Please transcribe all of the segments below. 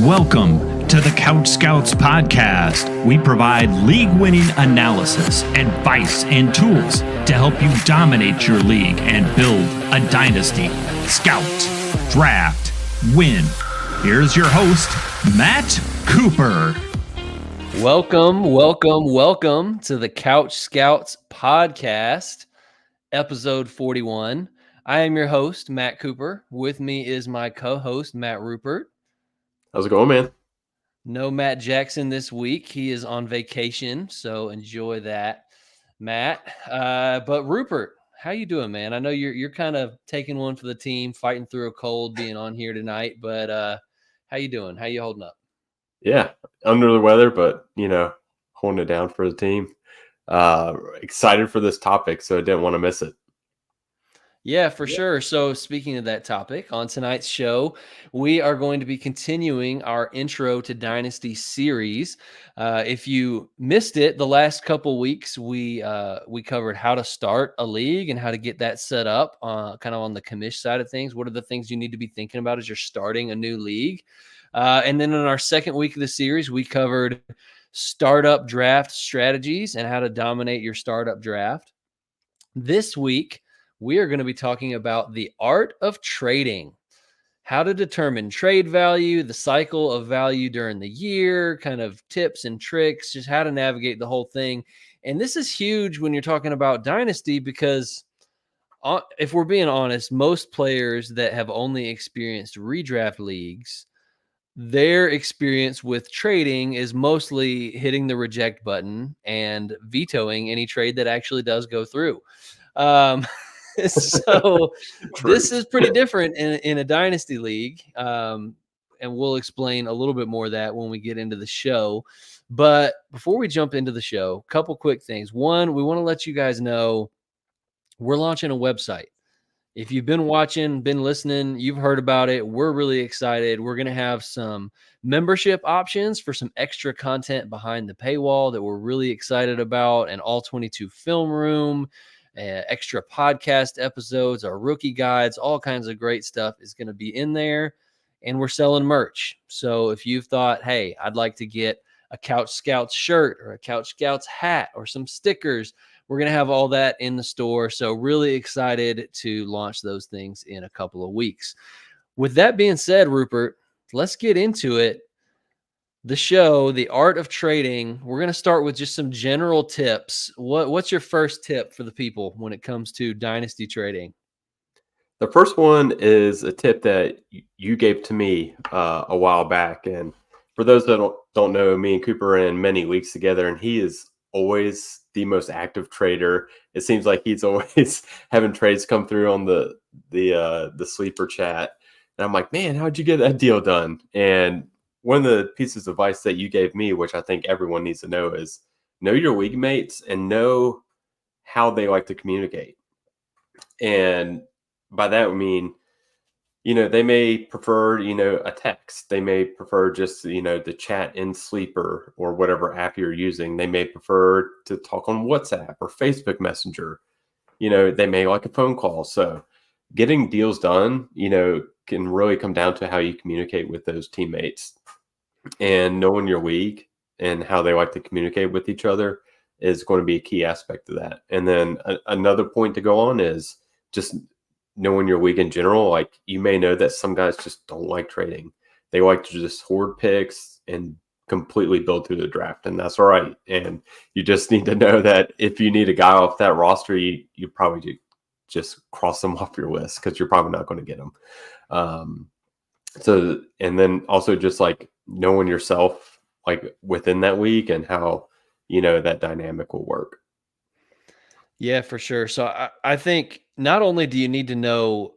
Welcome to the CouchScouts podcast. We provide league-winning analysis, advice, and tools to help you dominate your league and build a dynasty. Scout, draft, win. Here's your host, Matt Cooper. Welcome to the CouchScouts podcast, episode 41. I am your host, Matt Cooper. With me is my co-host, Matt Rupert. How's it going, man? No Matt Jackson this week. He is on vacation, so enjoy that, Matt. But Rupert, how you doing, man? I know you're kind of taking one for the team, fighting through a cold, being on here tonight. But how you doing? How you holding up? Yeah, under the weather, but holding it down for the team. Excited for this topic, so I didn't want to miss it. Yeah, for sure. So speaking of that topic, on tonight's show, we are going to be continuing our Intro to Dynasty series. If you missed it, the last couple weeks, we covered how to start a league and how to get that set up kind of on the commish side of things. What are the things you need to be thinking about as you're starting a new league? And then in our second week of the series, we covered startup draft strategies and how to dominate your startup draft. This week, we are going to be talking about the art of trading, how to determine trade value, the cycle of value during the year, kind of tips and tricks, just how to navigate the whole thing. And this is huge when you're talking about Dynasty because if we're being honest, most players that have only experienced redraft leagues, their experience with trading is mostly hitting the reject button and vetoing any trade that actually does go through. So this is pretty different in a dynasty league. And we'll explain a little bit more of that when we get into the show. But before we jump into the show, a couple quick things. One, we want to let you guys know we're launching a website. If you've been watching, been listening, you've heard about it. We're really excited. We're going to have some membership options for some extra content behind the paywall that we're really excited about, an all 22 film room, extra podcast episodes, our rookie guides, all kinds of great stuff is going to be in there. And we're selling merch. So if you've thought, hey, I'd like to get a CouchScouts shirt or a CouchScouts hat or some stickers, we're going to have all that in the store. So really excited to launch those things in a couple of weeks. With that being said, Rupert, let's get into it. The show, The Art of Trading, we're going to start with just some general tips. What's your first tip for the people when it comes to dynasty trading? The first one is a tip that you gave to me a while back. And for those that don't know, me and Cooper are in many leagues together, and he is always the most active trader. It seems like he's always having trades come through on the sleeper chat. And I'm like, man, how'd you get that deal done? And one of the pieces of advice that you gave me, which I think everyone needs to know, is know your league mates and know how they like to communicate. And by that, I mean, they may prefer, a text. They may prefer just, the chat in Sleeper or whatever app you're using. They may prefer to talk on WhatsApp or Facebook Messenger. They may like a phone call. So getting deals done, can really come down to how you communicate with those teammates. And knowing your league and how they like to communicate with each other is going to be a key aspect of that. And then another point to go on is just knowing your league in general. Like, you may know that some guys just don't like trading. They like to just hoard picks and completely build through the draft, and that's all right. And you just need to know that if you need a guy off that roster, you probably just cross them off your list because you're probably not going to get them. So, and then also just like knowing yourself, like within that league and how, that dynamic will work. Yeah, for sure. So I think not only do you need to know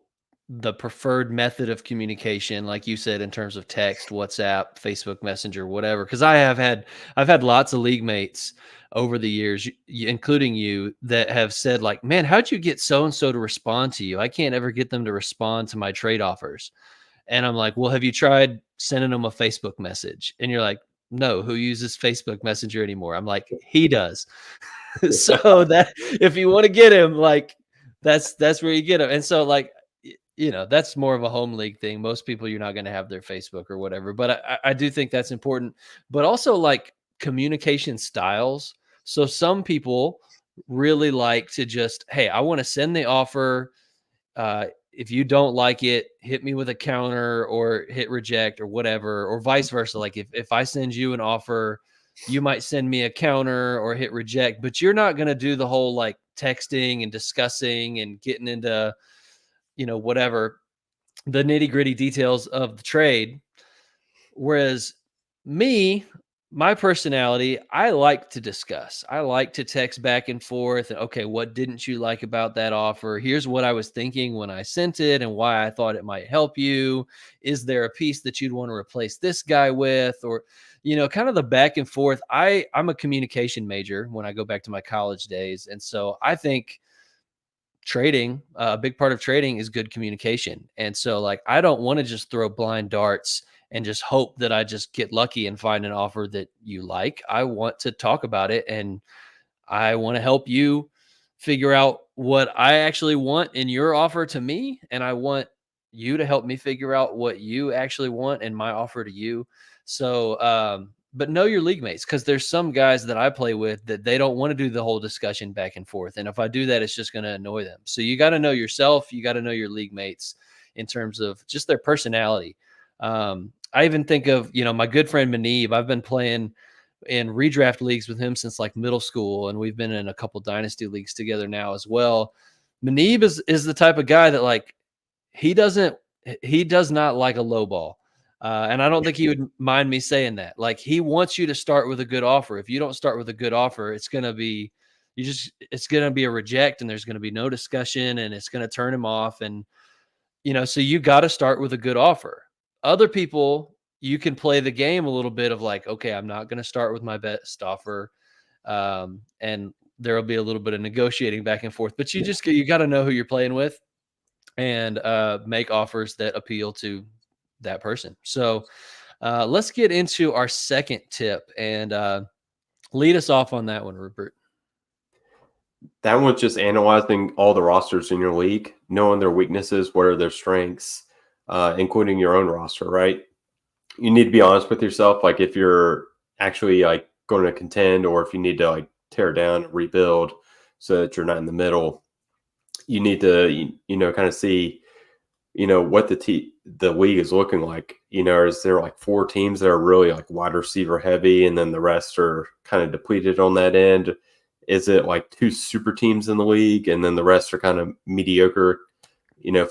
the preferred method of communication, like you said, in terms of text, WhatsApp, Facebook Messenger, whatever, because I've had lots of league mates over the years, including you, that have said like, man, how'd you get so-and-so to respond to you? I can't ever get them to respond to my trade offers. And I'm like, well, have you tried sending them a Facebook message? And you're like, no, who uses Facebook Messenger anymore? I'm like, he does. So that if you want to get him, like, that's where you get him. And so like, that's more of a home league thing. Most people, you're not going to have their Facebook or whatever, but I do think that's important. But also like communication styles. So some people really like to just, hey, I want to send the offer. If you don't like it, hit me with a counter or hit reject or whatever, or vice versa. Like if I send you an offer, you might send me a counter or hit reject, but you're not going to do the whole like texting and discussing and getting into, whatever the nitty gritty details of the trade. Whereas me, my personality, I like to discuss. I like to text back and forth. Okay, what didn't you like about that offer? Here's what I was thinking when I sent it and why I thought it might help you. Is there a piece that you'd want to replace this guy with? Or, kind of the back and forth. I'm a communication major when I go back to my college days. And so I think trading, a big part of trading is good communication. And so like, I don't want to just throw blind darts and just hope that I just get lucky and find an offer that you like. I want to talk about it, and I want to help you figure out what I actually want in your offer to me. And I want you to help me figure out what you actually want in my offer to you. So, but know your league mates, because there's some guys that I play with that they don't want to do the whole discussion back and forth. And if I do that, it's just going to annoy them. So you got to know yourself. You got to know your league mates in terms of just their personality. I even think of, my good friend Manib. I've been playing in redraft leagues with him since like middle school, and we've been in a couple dynasty leagues together now as well. Manib is the type of guy that like he does not like a low ball. And I don't think he would mind me saying that. Like, he wants you to start with a good offer. If you don't start with a good offer, it's going to be a reject, and there's going to be no discussion, and it's going to turn him off. And, so you got to start with a good offer. Other people, you can play the game a little bit of like, okay, I'm not going to start with my best offer. And there'll be a little bit of negotiating back and forth, but you got to know who you're playing with and make offers that appeal to that person. So let's get into our second tip and lead us off on that one, Rupert. That one's just analyzing all the rosters in your league, knowing their weaknesses, what are their strengths, including your own roster, right? You need to be honest with yourself. Like, if you're actually like going to contend, or if you need to like tear down, rebuild so that you're not in the middle, you need to, kind of see, what the league is looking like. Is there like 4 teams that are really like wide receiver heavy, and then the rest are kind of depleted on that end? Is it like 2 super teams in the league, and then the rest are kind of mediocre,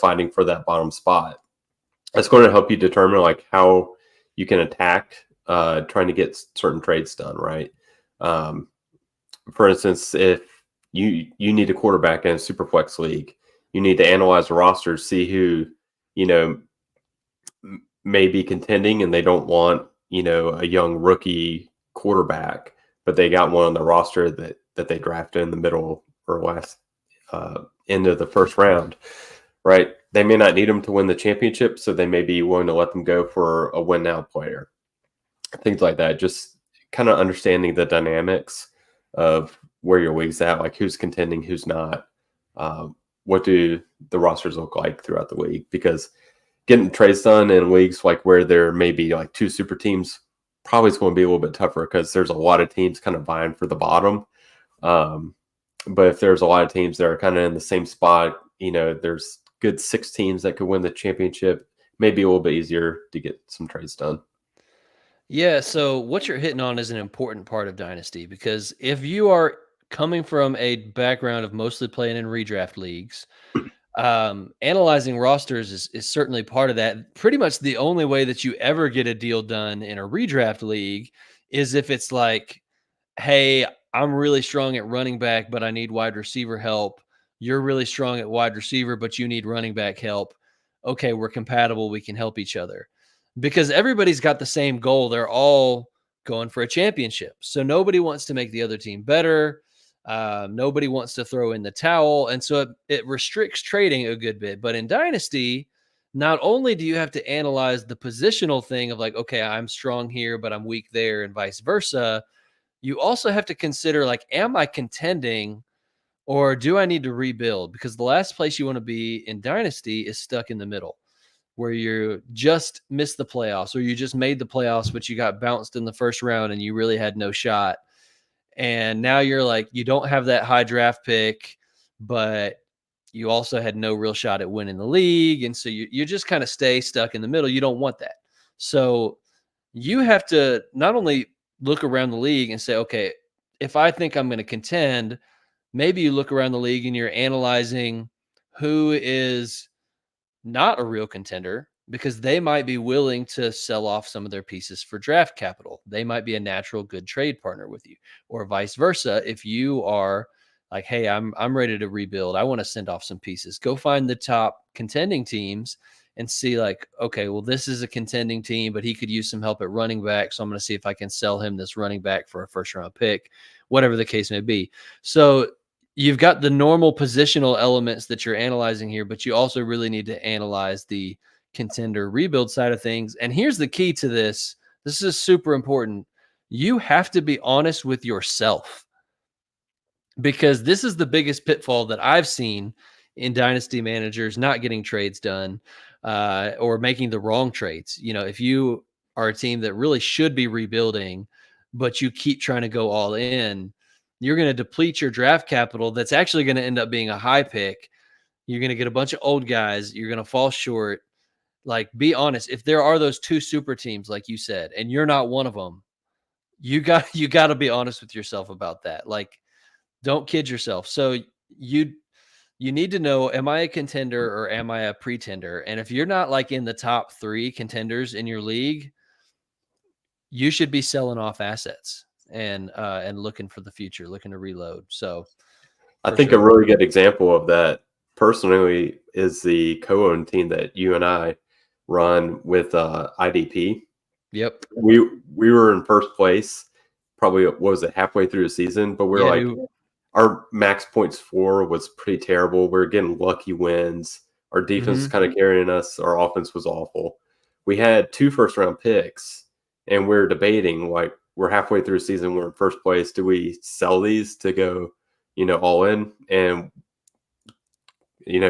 fighting for that bottom spot? That's going to help you determine like how you can attack trying to get certain trades done, right? For instance, if you need a quarterback in a super flex league, you need to analyze the rosters, see who, may be contending, and they don't want, a young rookie quarterback, but they got one on the roster that they drafted in the middle or last end of the first round, right? They may not need them to win the championship, so they may be willing to let them go for a win now player. Things like that. Just kind of understanding the dynamics of where your league's at, like who's contending, who's not. What do the rosters look like throughout the league? Because getting trades done in leagues like where there may be like 2 super teams probably is going to be a little bit tougher, because there's a lot of teams kind of vying for the bottom. But if there's a lot of teams that are kind of in the same spot, there's good 6 teams that could win the championship, maybe a little bit easier to get some trades done. Yeah, so what you're hitting on is an important part of Dynasty, because if you are coming from a background of mostly playing in redraft leagues, analyzing rosters is certainly part of that. Pretty much the only way that you ever get a deal done in a redraft league is if it's like, hey, I'm really strong at running back, but I need wide receiver help. You're really strong at wide receiver, but you need running back help. Okay, we're compatible. We can help each other, because everybody's got the same goal. They're all going for a championship. So nobody wants to make the other team better. Nobody wants to throw in the towel. And so it restricts trading a good bit. But in Dynasty, not only do you have to analyze the positional thing of like, okay, I'm strong here, but I'm weak there, and vice versa, you also have to consider like, am I contending, Or do I need to rebuild? Because the last place you want to be in Dynasty is stuck in the middle, where you just missed the playoffs, or you just made the playoffs, but you got bounced in the first round and you really had no shot. And now you're like, you don't have that high draft pick, but you also had no real shot at winning the league. And so you just kind of stay stuck in the middle. You don't want that. So you have to not only look around the league and say, okay, if I think I'm going to contend, maybe you look around the league and you're analyzing who is not a real contender, because they might be willing to sell off some of their pieces for draft capital. They might be a natural good trade partner with you, or vice versa. If you are like, hey, I'm ready to rebuild, I want to send off some pieces, go find the top contending teams and see like, okay, well, this is a contending team, but he could use some help at running back. So I'm going to see if I can sell him this running back for a first round pick, whatever the case may be. So you've got the normal positional elements that you're analyzing here, but you also really need to analyze the contender rebuild side of things. And here's the key to this. This is super important. You have to be honest with yourself, because this is the biggest pitfall that I've seen in dynasty managers not getting trades done, or making the wrong trades. You know, if you are a team that really should be rebuilding, but you keep trying to go all in, you're going to deplete your draft capital. That's actually going to end up being a high pick. You're going to get a bunch of old guys. You're going to fall short. Like, be honest. If there are those two super teams, like you said, and you're not one of them, you got to be honest with yourself about that. Like, don't kid yourself. So you need to know, am I a contender or am I a pretender? And if you're not like in the top 3 contenders in your league, you should be selling off assets and looking for the future, looking to reload. So I think a really good example of that personally is the co-owned team that you and I run with IDP. Yep. We were in first place, probably, what was it, halfway through the season, but we're our max points for was pretty terrible. We were getting lucky wins. Our defense was kind of carrying us. Our offense was awful. We had 2 first-round picks, and we're debating, like, we're halfway through the season, we're in first place. Do we sell these to go, all in? And,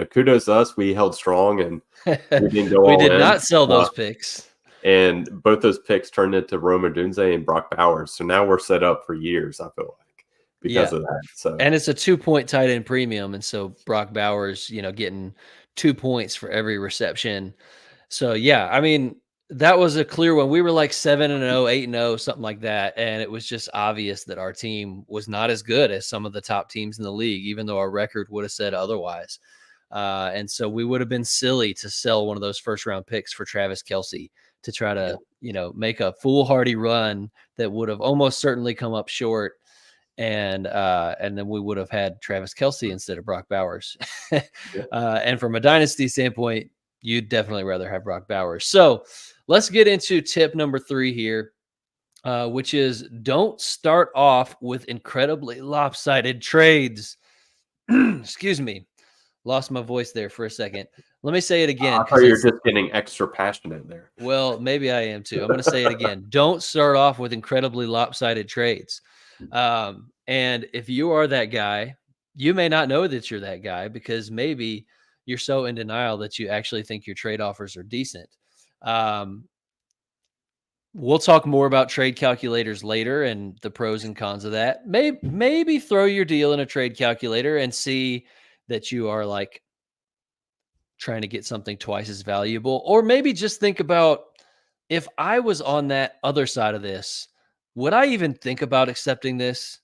kudos to us. We held strong, and we didn't go all in. We did not sell those picks. And both those picks turned into Rome Odunze and Brock Bowers. So now we're set up for years, I feel like, because of that. So, and it's a 2-point tight end premium. And so Brock Bowers, getting 2 points for every reception. So, yeah, I mean, that was a clear one. We were like 7-0, 8-0, something like that. And it was just obvious that our team was not as good as some of the top teams in the league, even though our record would have said otherwise. And so we would have been silly to sell one of those first-round picks for Travis Kelce to try to, make a foolhardy run that would have almost certainly come up short. And then we would have had Travis Kelce instead of Brock Bowers. And from a dynasty standpoint, you'd definitely rather have Brock Bowers. So let's get into tip number 3 here, which is don't start off with incredibly lopsided trades. Excuse me. Lost my voice there for a second. Let me say it again. I thought you were just getting extra passionate there. Well, maybe I am too. I'm going to say it again. Don't start off with incredibly lopsided trades. And if you are that guy, you may not know that you're that guy, because maybe you're so in denial that you actually think your trade offers are decent. We'll talk more about trade calculators later and the pros and cons of that. Maybe throw your deal in a trade calculator and see that you are like trying to get something twice as valuable. Or maybe just think about, if I was on that other side of this, would I even think about accepting this?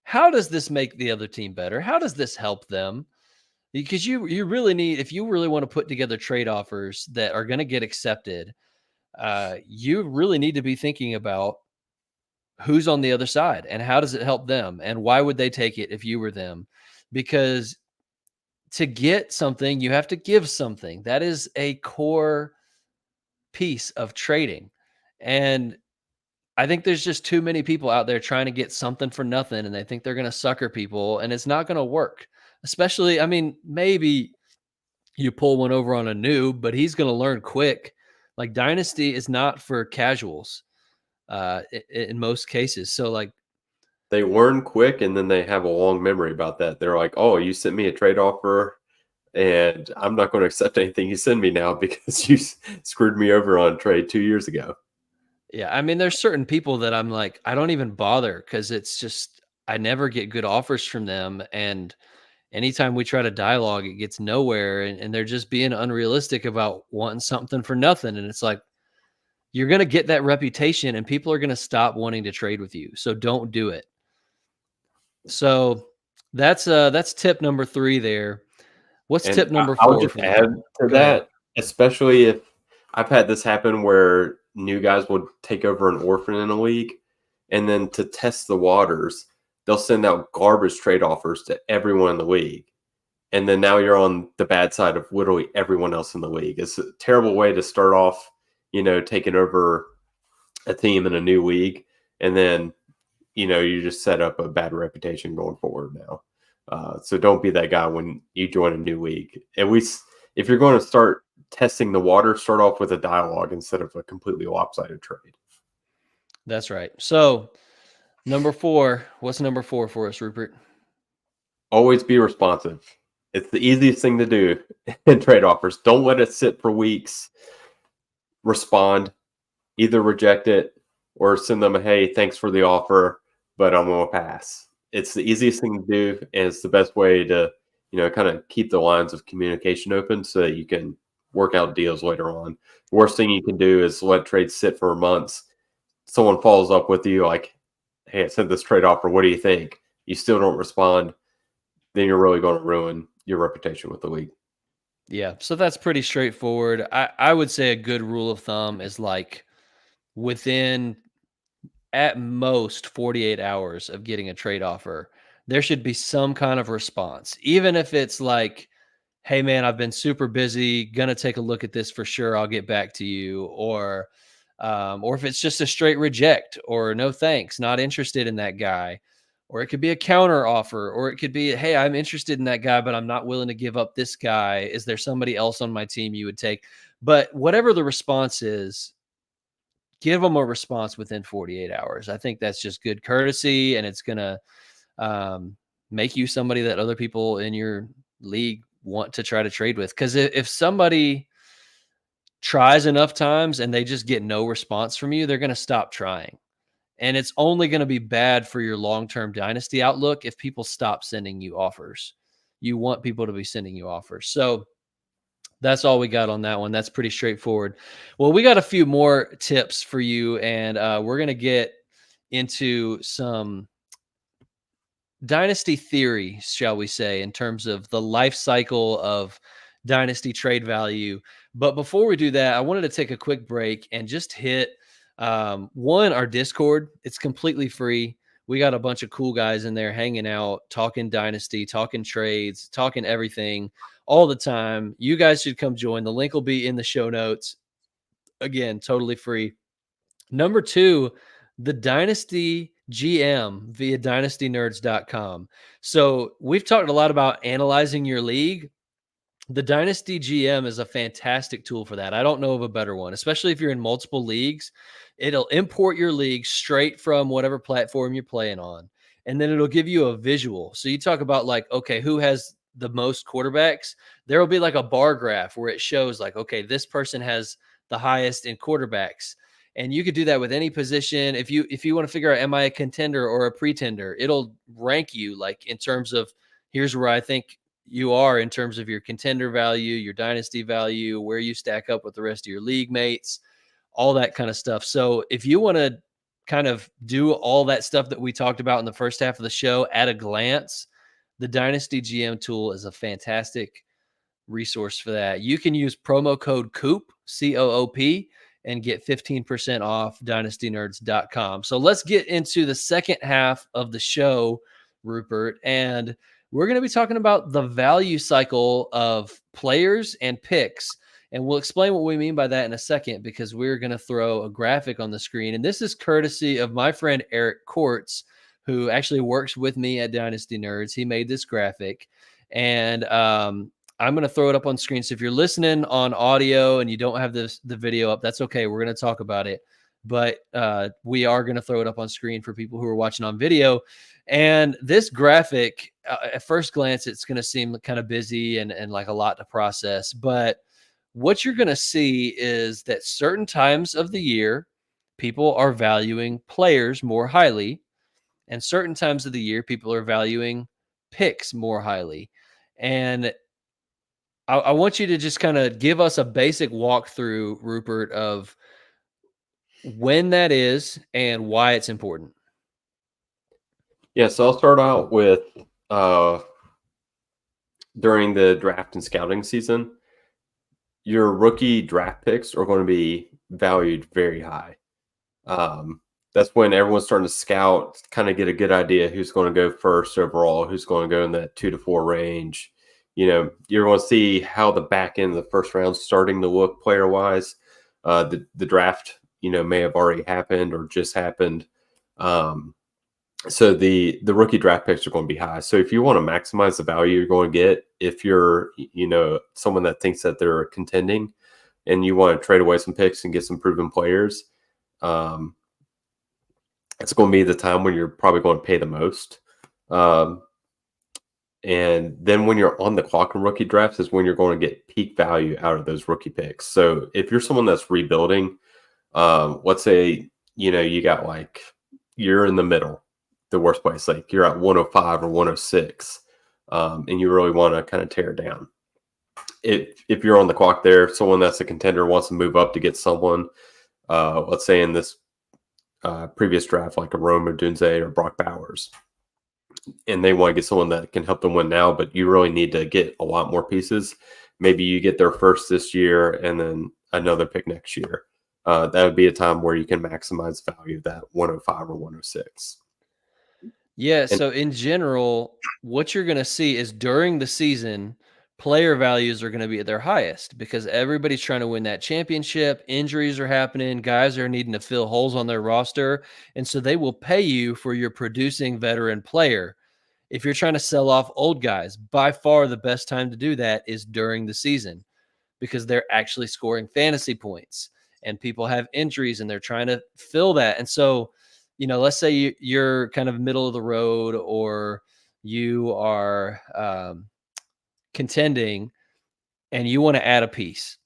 How does this make the other team better? How does this help them? Because you really need, if you really want to put together trade offers that are going to get accepted, you really need to be thinking about who's on the other side and how does it help them and why would they take it if you were them? Because to get something, you have to give something. That is a core piece of trading. And I think there's just too many people out there trying to get something for nothing, and they think they're going to sucker people, and it's not going to work. Especially, I mean, maybe you pull one over on a noob, but he's going to learn quick. Like, Dynasty is not for casuals in most cases. So, like, they learn quick, and then they have a long memory about that. They're like, oh, you sent me a trade offer, and I'm not going to accept anything you send me now because you screwed me over on a trade 2 years ago. Yeah, I mean, there's certain people that I'm like, I don't even bother because it's just I never get good offers from them, and anytime we try to dialogue, it gets nowhere, and they're just being unrealistic about wanting something for nothing, and it's like you're gonna get that reputation, and people are gonna stop wanting to trade with you, so don't do it. So that's tip number 3 there. What's And tip number I would 4 just for add you? to Go ahead. that, especially if I've had this happen where new guys would take over an orphan in a league, and then to test the waters, they'll send out garbage trade offers to everyone in the league. And then now you're on the bad side of literally everyone else in the league. It's a terrible way to start off, taking over a team in a new league. And then, you just set up a bad reputation going forward now. So don't be that guy when you join a new league. At least if you're going to start testing the water, start off with a dialogue instead of a completely lopsided trade. That's right. So number 4, what's number 4 for us, Rupert? Always be responsive. It's the easiest thing to do in trade offers. Don't let it sit for weeks. Respond, either reject it or send them a, hey, thanks for the offer, but I'm going to pass. It's the easiest thing to do, and it's the best way to, kind of keep the lines of communication open so that you can work out deals later on. The worst thing you can do is let trades sit for months. Someone follows up with you like, hey, I sent this trade offer. What do you think? You still don't respond. Then you're really going to ruin your reputation with the league. Yeah, so that's pretty straightforward. I would say a good rule of thumb is like within at most 48 hours of getting a trade offer, there should be some kind of response. Even if it's like, hey man, I've been super busy, gonna take a look at this for sure. I'll get back to you. Or if it's just a straight reject or no thanks, not interested in that guy. Or it could be a counter offer, or it could be, hey, I'm interested in that guy, but I'm not willing to give up this guy. Is there somebody else on my team you would take? But whatever the response is, give them a response within 48 hours. I think that's just good courtesy, and it's going to make you somebody that other people in your league want to try to trade with. Because if somebody tries enough times and they just get no response from you, they're going to stop trying. And it's only going to be bad for your long-term dynasty outlook if people stop sending you offers. You want people to be sending you offers. So that's all we got on that one. That's pretty straightforward. Well, we got a few more tips for you, and we're going to get into some dynasty theory, shall we say, in terms of the life cycle of dynasty trade value. But before we do that, I wanted to take a quick break and just hit our Discord. It's completely free. We got a bunch of cool guys in there hanging out, talking dynasty, talking trades, talking everything all the time. You guys should come join. The link will be in the show notes. Again, totally free. Number 2, the Dynasty GM via dynastynerds.com. So we've talked a lot about analyzing your league. The Dynasty GM is a fantastic tool for that. I don't know of a better one, especially if you're in multiple leagues. It'll import your league straight from whatever platform you're playing on, and then it'll give you a visual. So you talk about like, okay, who has the most quarterbacks? There will be like a bar graph where it shows like, okay, this person has the highest in quarterbacks. And you could do that with any position. If you want to figure out, am I a contender or a pretender? It'll rank you like in terms of, here's where I think you are in terms of your contender value, your dynasty value, where you stack up with the rest of your league mates, all that kind of stuff. So if you want to kind of do all that stuff that we talked about in the first half of the show at a glance, the Dynasty GM tool is a fantastic resource for that. You can use promo code COOP, COOP, and get 15% off dynastynerds.com. So let's get into the second half of the show, Rupert, and we're going to be talking about the value cycle of players and picks. And we'll explain what we mean by that in a second, because we're going to throw a graphic on the screen. And this is courtesy of my friend Eric Kortz, who actually works with me at Dynasty Nerds. He made this graphic. And I'm going to throw it up on screen. So if you're listening on audio and you don't have the video up, that's okay. We're going to talk about it. but we are going to throw it up on screen for people who are watching on video. And this graphic, at first glance, it's going to seem kind of busy and like a lot to process. But what you're going to see is that certain times of the year, people are valuing players more highly. And certain times of the year, people are valuing picks more highly. And I want you to just kind of give us a basic walkthrough, Rupert, of when that is and why it's important. Yeah, so I'll start out with during the draft and scouting season, your rookie draft picks are going to be valued very high. That's when everyone's starting to scout, kind of get a good idea who's going to go first overall, who's going to go in that 2 to 4 range. You're going to see how the back end of the first round starting to look player wise. The draft, may have already happened or just happened. So the rookie draft picks are going to be high. So if you want to maximize the value you're going to get, if you're, someone that thinks that they're contending and you want to trade away some picks and get some proven players, it's going to be the time when you're probably going to pay the most. And then when you're on the clock in rookie drafts is when you're going to get peak value out of those rookie picks. So if you're someone that's rebuilding, let's say, you got you're in the middle, the worst place, like you're at 105 or 106, and you really want to kind of tear it down. If you're on the clock there, someone that's a contender wants to move up to get someone, let's say in this previous draft, like a Rome Odunze or Brock Bowers, and they want to get someone that can help them win now, but you really need to get a lot more pieces. Maybe you get their first this year and then another pick next year. That would be a time where you can maximize the value of that 105 or 106. Yeah. So in general, what you're going to see is during the season, player values are going to be at their highest because everybody's trying to win that championship. Injuries are happening. Guys are needing to fill holes on their roster. And so they will pay you for your producing veteran player. If you're trying to sell off old guys, by far the best time to do that is during the season because they're actually scoring fantasy points and people have injuries and they're trying to fill that. And so, let's say you're kind of middle of the road or you are contending and you want to add a piece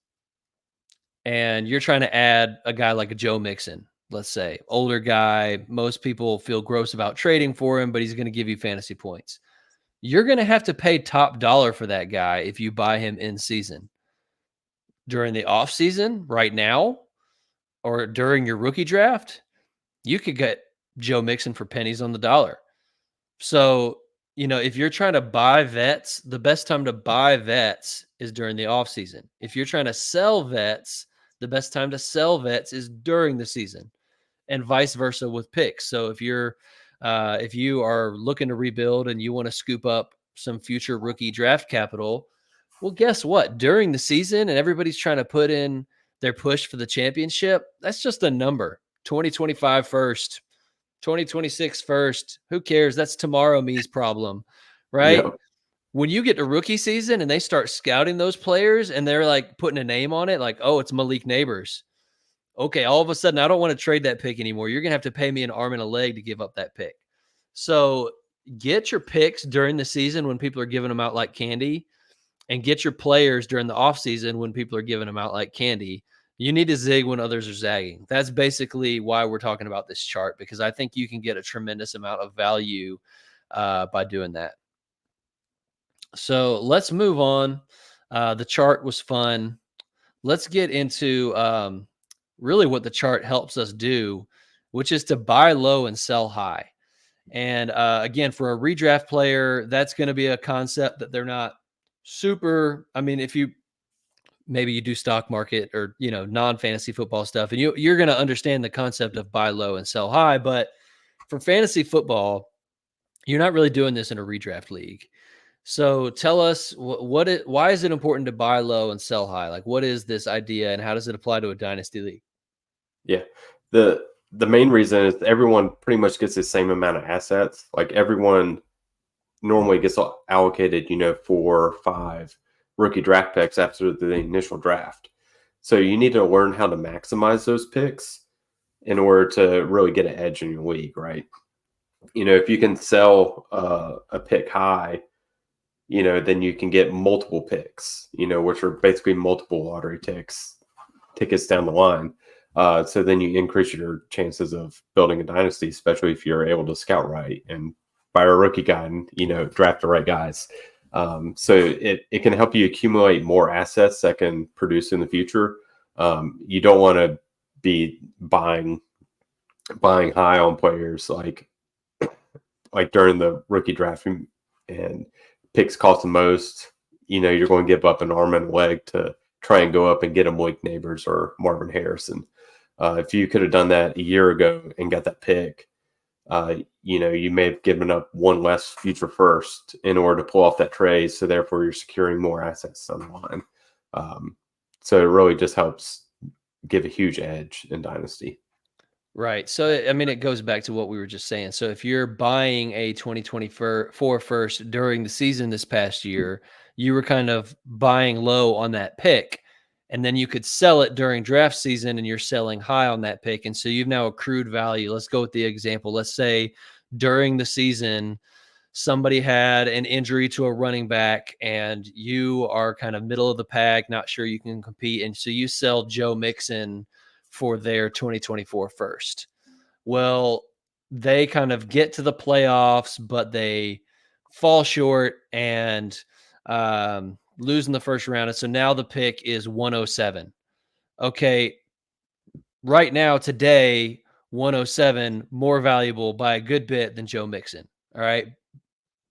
and you're trying to add a guy like a Joe Mixon, let's say, older guy. Most people feel gross about trading for him, but he's going to give you fantasy points. You're going to have to pay top dollar for that guy if you buy him in season. During the off season, right now, or during your rookie draft, you could get Joe Mixon for pennies on the dollar. So, if you're trying to buy vets, the best time to buy vets is during the off season. If you're trying to sell vets, the best time to sell vets is during the season, and vice versa with picks. So if you are looking to rebuild and you want to scoop up some future rookie draft capital, well, guess what? During the season and everybody's trying to put in their push for the championship, that's just a number. 2025 first, 2026 first. Who cares? That's tomorrow me's problem, right? Yep. When you get to rookie season and they start scouting those players and they're like putting a name on it, like, oh, it's Malik Neighbors. Okay, all of a sudden, I don't want to trade that pick anymore. You're going to have to pay me an arm and a leg to give up that pick. So get your picks during the season when people are giving them out like candy, and get your players during the offseason when people are giving them out like candy. You need to zig when others are zagging. That's basically why we're talking about this chart, because I think you can get a tremendous amount of value by doing that. So let's move on. The chart was fun. Let's get into really what the chart helps us do, which is to buy low and sell high. And again, for a redraft player, that's going to be a concept that they're not super. I mean, if maybe you do stock market or, non-fantasy football stuff, and you're going to understand the concept of buy low and sell high. But for fantasy football, you're not really doing this in a redraft league. So tell us why is it important to buy low and sell high? Like, what is this idea and how does it apply to a dynasty league? Yeah. The main reason is everyone pretty much gets the same amount of assets. Like everyone normally gets allocated, 4 or 5 rookie draft picks after the initial draft. So you need to learn how to maximize those picks in order to really get an edge in your league, right? If you can sell a pick high, then you can get multiple picks, which are basically multiple lottery tickets down the line. So then you increase your chances of building a dynasty, especially if you're able to scout right and buy a rookie guy and, draft the right guys. So it can help you accumulate more assets that can produce in the future. You don't want to be buying high on players like during the rookie draft and picks cost the most. You're going to give up an arm and a leg to try and go up and get a Malik Neighbors or Marvin Harrison. If you could have done that a year ago and got that pick, you may have given up one less future first in order to pull off that trade. So therefore, you're securing more assets on the line. So it really just helps give a huge edge in Dynasty. Right. So, I mean, it goes back to what we were just saying. So if you're buying a 2024 first during the season this past year, you were kind of buying low on that pick, and then you could sell it during draft season and you're selling high on that pick. And so you've now accrued value. Let's go with the example. Let's say during the season, somebody had an injury to a running back and you are kind of middle of the pack, not sure you can compete. And so you sell Joe Mixon for their 2024 first. Well, they kind of get to the playoffs, but they fall short and lose in the first round. And so now the pick is 107. Okay. Right now, today, 107 more valuable by a good bit than Joe Mixon. All right.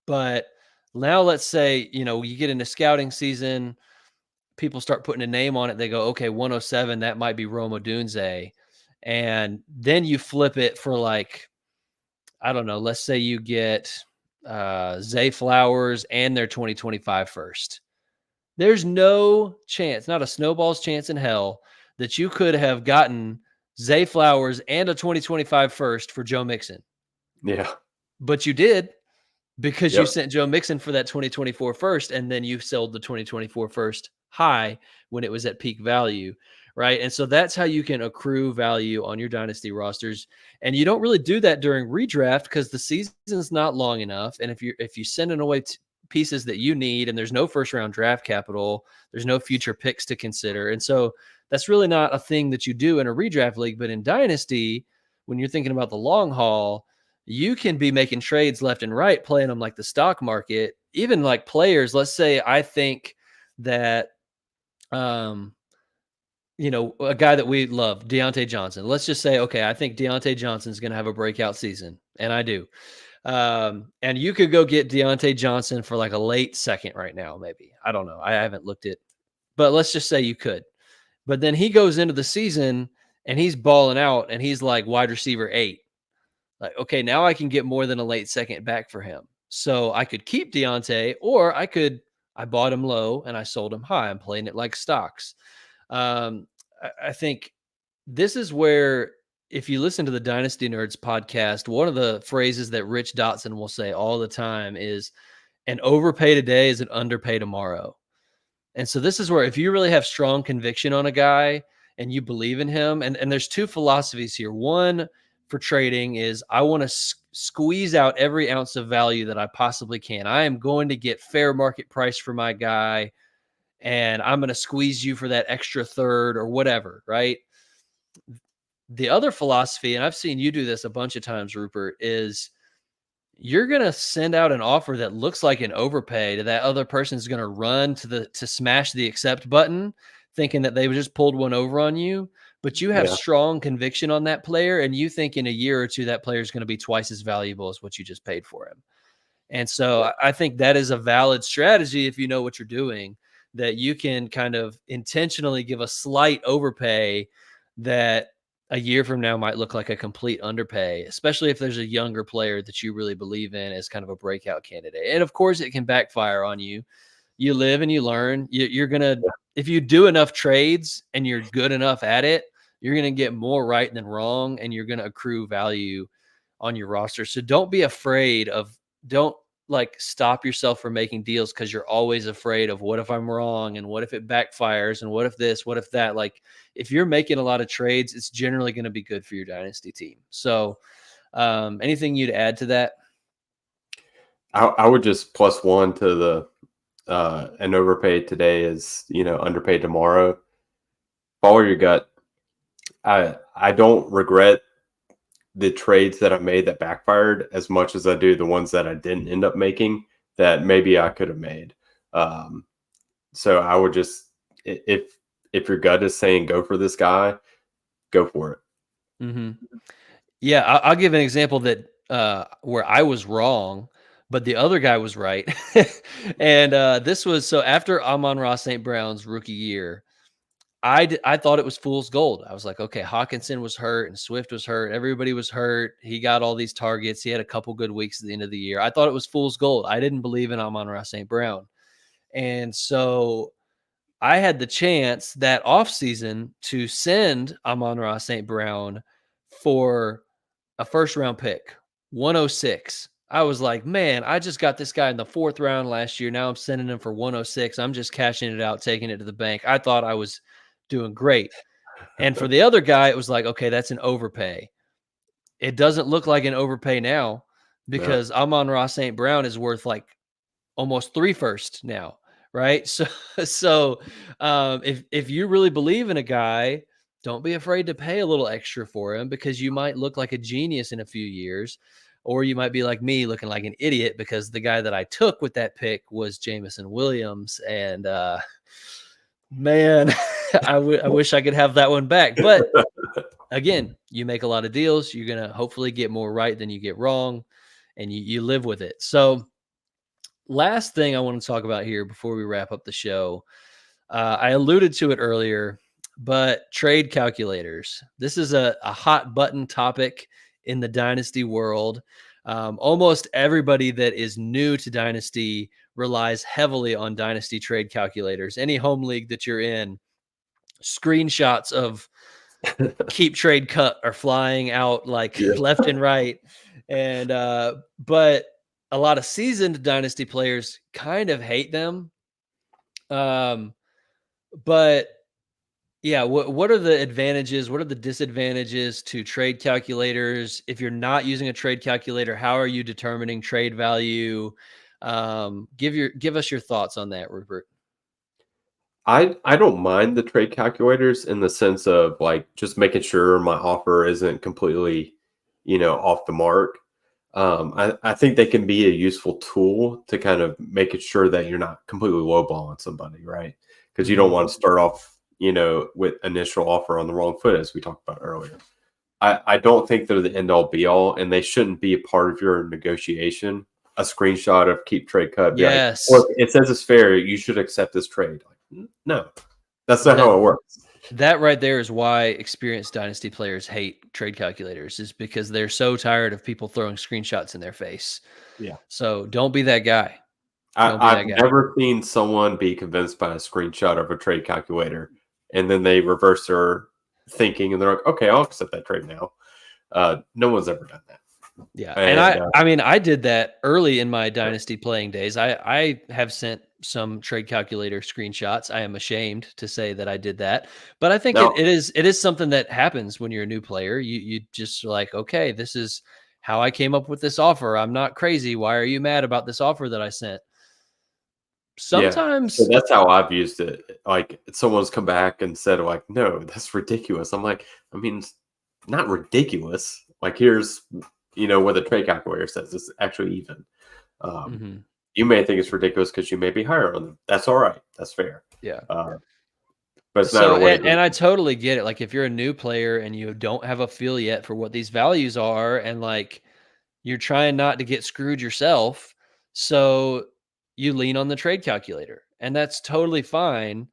But now let's say, you get into scouting season, people start putting a name on it. They go, okay, 107, that might be Rome Odunze. And then you flip it for I don't know, let's say you get Zay Flowers and their 2025 first. There's no chance, not a snowball's chance in hell, that you could have gotten Zay Flowers and a 2025 first for Joe Mixon. Yeah. But you did, because you sent Joe Mixon for that 2024 first, and then you sold the 2024 first high when it was at peak value, right? And so that's how you can accrue value on your dynasty rosters. And you don't really do that during redraft because the season's not long enough. And if you sending away pieces that you need and there's no first round draft capital, there's no future picks to consider. And so that's really not a thing that you do in a redraft league. But in dynasty, when you're thinking about the long haul, you can be making trades left and right, playing them like the stock market, even like players. Let's say I think that, a guy that we love, Deontay Johnson. Let's just say, okay, I think Deontay Johnson is going to have a breakout season, and I do. And you could go get Deontay Johnson for like a late second right now, maybe. I don't know. I haven't looked at, but let's just say you could. But then he goes into the season and he's balling out and he's like wide receiver 8. Like, okay, now I can get more than a late second back for him. So I could keep Deontay, or I bought him low and I sold him high. I'm playing it like stocks. I think this is where, if you listen to the Dynasty Nerds podcast, one of the phrases that Rich Dotson will say all the time is, an overpay today is an underpay tomorrow. And so this is where, if you really have strong conviction on a guy and you believe in him, and there's two philosophies here. One for trading is, I want to squeeze out every ounce of value that I possibly can. I am going to get fair market price for my guy, and I'm going to squeeze you for that extra third or whatever, right? The other philosophy, and I've seen you do this a bunch of times, Rupert, is you're going to send out an offer that looks like an overpay to that other person is going to run to smash the accept button, thinking that they just pulled one over on you. But you have strong conviction on that player, and you think in a year or two that player is going to be twice as valuable as what you just paid for him. And so I think that is a valid strategy if you know what you're doing, that you can kind of intentionally give a slight overpay that a year from now might look like a complete underpay, especially if there's a younger player that you really believe in as kind of a breakout candidate. And of course, it can backfire on you. You live and you learn. You're going to, if you do enough trades and you're good enough at it, you're going to get more right than wrong, and you're going to accrue value on your roster. So don't be afraid of, don't like stop yourself from making deals because you're always afraid of what if I'm wrong and what if it backfires and what if this, what if that. Like if you're making a lot of trades, it's generally going to be good for your dynasty team. So anything you'd add to that? I would just +1 to the an overpaid today is, underpaid tomorrow. Follow your gut. I don't regret the trades that I made that backfired as much as I do the ones that I didn't end up making that maybe I could have made. So I would just, if your gut is saying go for this guy, go for it. Mm-hmm. Yeah, I'll give an example that where I was wrong, but the other guy was right. And this was so after Amon-Ra St. Brown's rookie year, I thought it was fool's gold. I was like, okay, Hawkinson was hurt and Swift was hurt. Everybody was hurt. He got all these targets. He had a couple good weeks at the end of the year. I thought it was fool's gold. I didn't believe in Amon-Ra St. Brown. And so I had the chance that offseason to send Amon-Ra St. Brown for a first round pick, 106. I was like, man, I just got this guy in the 4th round last year. Now I'm sending him for 106. I'm just cashing it out, taking it to the bank. I thought I was doing great. And for the other guy, it was like, okay, that's an overpay. It doesn't look like an overpay now because Amon-Ra St. Brown is worth like almost 3 firsts now, right? So if you really believe in a guy, don't be afraid to pay a little extra for him because you might look like a genius in a few years, or you might be like me looking like an idiot because the guy that I took with that pick was Jameson Williams. And man, I wish I could have that one back. But again, you make a lot of deals. You're going to hopefully get more right than you get wrong, and you live with it. So last thing I want to talk about here before we wrap up the show, I alluded to it earlier, but trade calculators. This is a hot button topic in the Dynasty world. Almost everybody that is new to Dynasty relies heavily on Dynasty trade calculators. Any home league that you're in, screenshots of keep trade cut are flying out like left and right. And but a lot of seasoned Dynasty players kind of hate them. But yeah, what are the advantages? What are the disadvantages to trade calculators? If you're not using a trade calculator, how are you determining trade value? Give us your thoughts on that, Rupert. I don't mind the trade calculators in the sense of like just making sure my offer isn't completely, off the mark. I think they can be a useful tool to kind of make it sure that you're not completely lowballing somebody, right? Because you don't want to start off, with initial offer on the wrong foot, as we talked about earlier. I don't think they're the end all be all, and they shouldn't be a part of your negotiation. A screenshot of keep trade cut. Yes. Like, look, it says it's fair. You should accept this trade. Like, no, that's not how it works. That right there is why experienced Dynasty players hate trade calculators, is because they're so tired of people throwing screenshots in their face. Yeah. So don't be that guy. I've never seen someone be convinced by a screenshot of a trade calculator and then they reverse their thinking and they're like, okay, I'll accept that trade now. No one's ever done that. Yeah. And I mean, I did that early in my Dynasty playing days. I have sent some trade calculator screenshots. I am ashamed to say that I did that, but I think it is something that happens when you're a new player. You just like, okay, this is how I came up with this offer. I'm not crazy. Why are you mad about this offer that I sent? Sometimes so that's how I've used it. Like someone's come back and said like, no, that's ridiculous. I'm like, I mean, it's not ridiculous. Like here's, what the trade calculator says. It's actually even. You may think it's ridiculous because you may be higher on them. That's all right. That's fair. Yeah. But it's not a way. And I totally get it. Like if you're a new player and you don't have a feel yet for what these values are, and like you're trying not to get screwed yourself, so you lean on the trade calculator, and that's totally fine.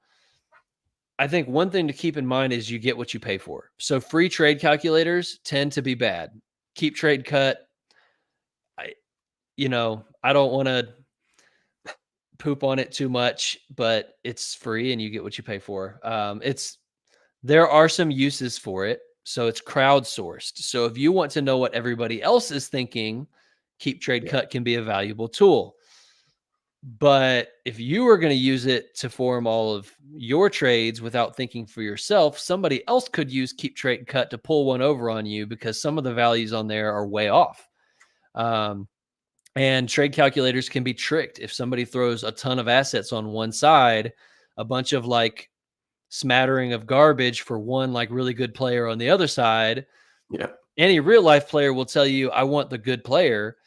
I think one thing to keep in mind is you get what you pay for. So free trade calculators tend to be bad. Keep trade cut. I don't want to poop on it too much, but it's free and you get what you pay for. There are some uses for it. So it's crowdsourced. So if you want to know what everybody else is thinking, Keep Trade Cut can be a valuable tool. But if you were going to use it to form all of your trades without thinking for yourself, somebody else could use Keep Trade Cut to pull one over on you because some of the values on there are way off. And trade calculators can be tricked. If somebody throws a ton of assets on one side, a bunch of like smattering of garbage for one like really good player on the other side, any real life player will tell you, I want the good player.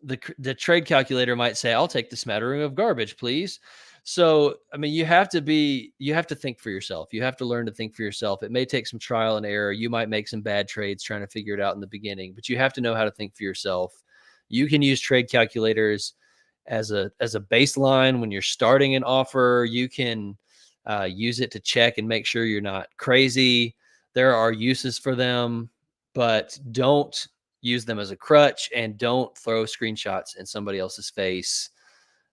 The trade calculator might say, I'll take the smattering of garbage, please. So, I mean, you have to think for yourself. You have to learn to think for yourself. It may take some trial and error. You might make some bad trades trying to figure it out in the beginning, but you have to know how to think for yourself. You can use trade calculators as a baseline when you're starting an offer. You can use it to check and make sure you're not crazy. There are uses for them, but don't use them as a crutch, and don't throw screenshots in somebody else's face.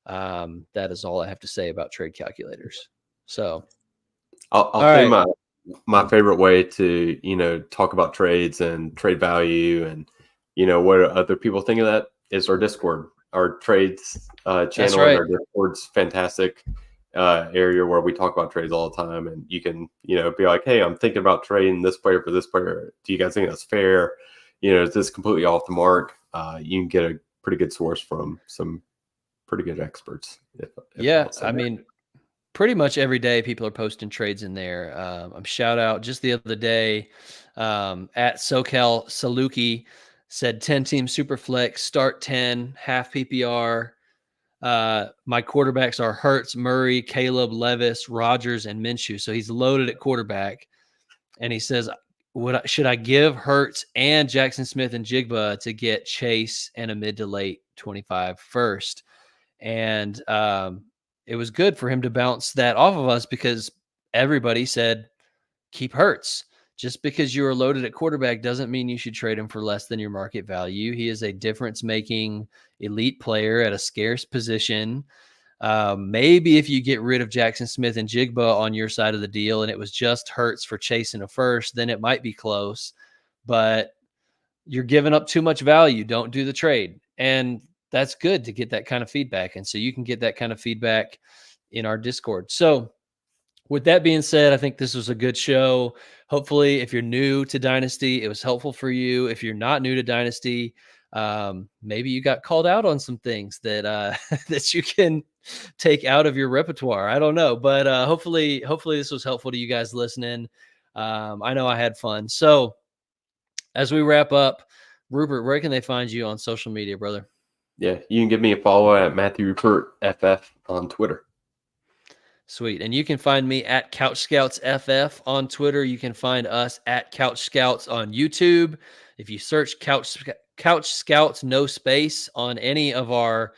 That is all I have to say about trade calculators. So I'll say my favorite way to, talk about trades and trade value and, what other people think of that is our Discord. Our trades channel and our Discord's fantastic area where we talk about trades all the time. And you can, be like, hey, I'm thinking about trading this player for this player. Do you guys think that's fair? Is this completely off the mark? You can get a pretty good source from some pretty good experts. I mean, pretty much every day people are posting trades in there. Shout out just the other day at SoCal Saluki said 10-team Superflex, start 10, half PPR. My quarterbacks are Hurts, Murray, Caleb, Levis, Rodgers, and Minshew. So he's loaded at quarterback. And he says, should I give Hurts and Jackson Smith and Jigba to get Chase and a mid to late 25 first? And it was good for him to bounce that off of us because everybody said, keep Hurts. Just because you are loaded at quarterback doesn't mean you should trade him for less than your market value. He is a difference-making elite player at a scarce position. Maybe if you get rid of Jackson Smith and Jigba on your side of the deal and it was just Hurts for chasing a first, then it might be close, but you're giving up too much value. Don't do the trade. And that's good to get that kind of feedback. And so you can get that kind of feedback in our Discord. So with that being said, I think this was a good show. Hopefully, if you're new to Dynasty, it was helpful for you. If you're not new to Dynasty, maybe you got called out on some things that that you can take out of your repertoire. I don't know, but hopefully this was helpful to you guys listening. I know I had fun. So as we wrap up, Rupert, where can they find you on social media, brother? Yeah, you can give me a follow at Matthew Rupert FF on Twitter. Sweet. And you can find me at CouchScouts FF on Twitter. You can find us at CouchScouts on YouTube. If you search CouchScouts, no space, on any of our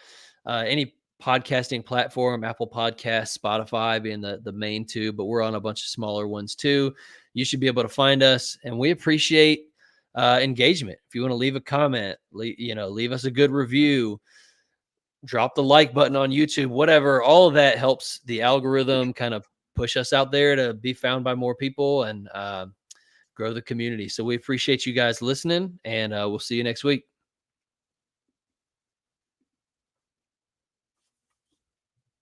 any podcasting platform, Apple Podcasts, Spotify being the main two, but we're on a bunch of smaller ones too. You should be able to find us, and we appreciate engagement. If you want to leave a comment, leave us a good review, drop the like button on YouTube, whatever. All of that helps the algorithm kind of push us out there to be found by more people and grow the community. So we appreciate you guys listening, and we'll see you next week.